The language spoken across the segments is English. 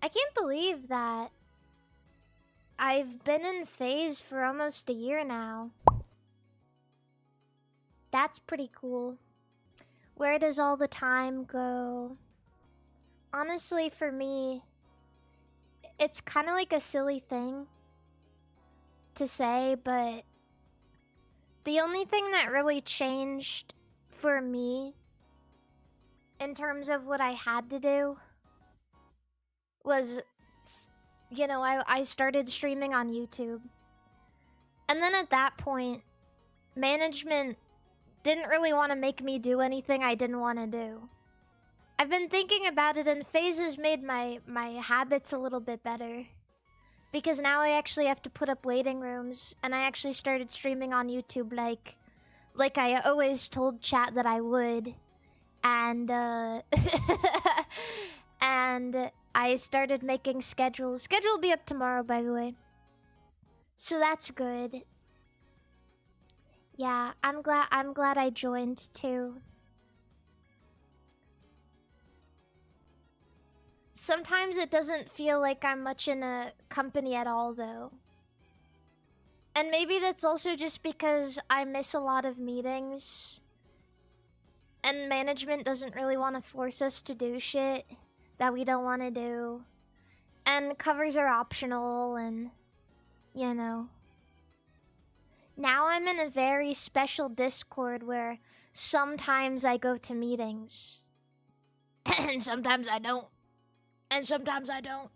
I can't believe that I've been in phase for almost a year now. That's pretty cool. Where does all the time go? Honestly, for me, it's kind of like a silly thing to say, but the only thing that really changed for me in terms of what I had to do was, you know, I started streaming on YouTube. And then at that point, management didn't really want to make me do anything I didn't want to do. I've been thinking about it, and phases made my habits a little bit better. Because now I actually have to put up waiting rooms, and I actually started streaming on YouTube like I always told chat that I would. And, and I started making schedules. Schedule will be up tomorrow, by the way. So that's good. Yeah, I'm glad I joined too. Sometimes it doesn't feel like I'm much in a company at all, though. And maybe that's also just because I miss a lot of meetings. And management doesn't really want to force us to do shit that we don't want to do. And covers are optional and, you know. Now I'm in a very special Discord where sometimes I go to meetings. And sometimes I don't. And sometimes I don't.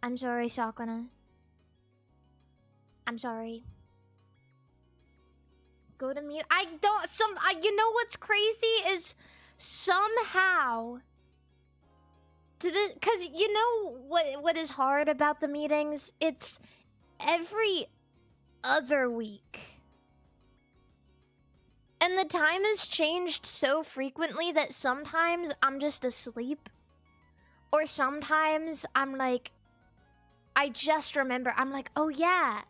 I'm sorry, Sakana. I'm sorry. Go to meet. I don't. You know what's crazy is somehow. Because you know what is hard about the meetings? It's every other week. And the time has changed so frequently that sometimes I'm just asleep. Or sometimes I'm like, I just remember. I'm like, oh yeah.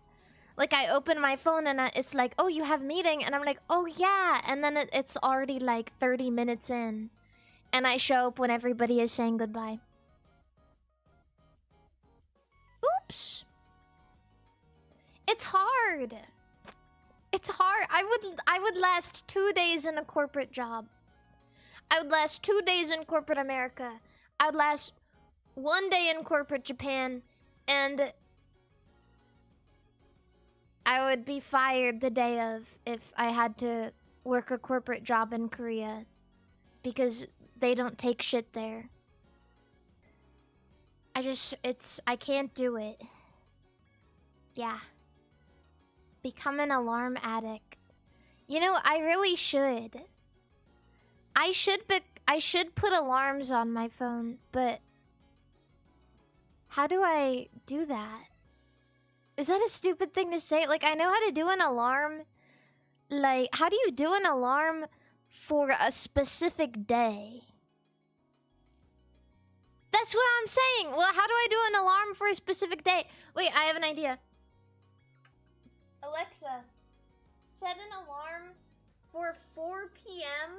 Like I open my phone and it's like, oh, you have a meeting. And I'm like, oh yeah. And then it's already like 30 minutes in. And I show up when everybody is saying goodbye. Oops. It's hard. It's hard. I would last 2 days in a corporate job. I would last 2 days in corporate America. I would last 1 day in corporate Japan. And I would be fired the day of if I had to work a corporate job in Korea. Because they don't take shit there. I can't do it. Yeah. Become an alarm addict. You know, I really should. I should put alarms on my phone, but how do I do that? Is that a stupid thing to say? Like, I know how to do an alarm. Like, how do you do an alarm for a specific day? That's what I'm saying. Well, how do I do an alarm for a specific day? Wait, I have an idea. Alexa, set an alarm for 4 p.m.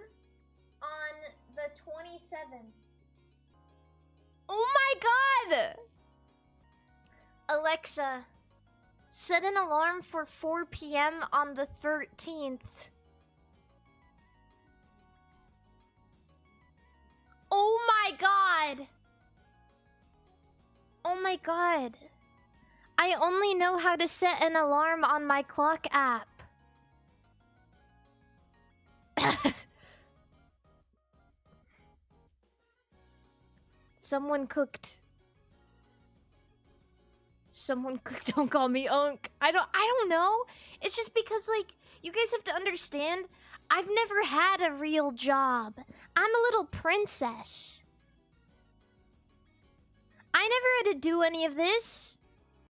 on the 27th. Oh my god! Alexa, set an alarm for 4 p.m. on the 13th. Oh my god! Oh my god. I only know how to set an alarm on my clock app. Someone cooked. Someone cooked. Don't call me Unk. I don't know. It's just because, like, you guys have to understand, I've never had a real job. I'm a little princess. I never had to do any of this.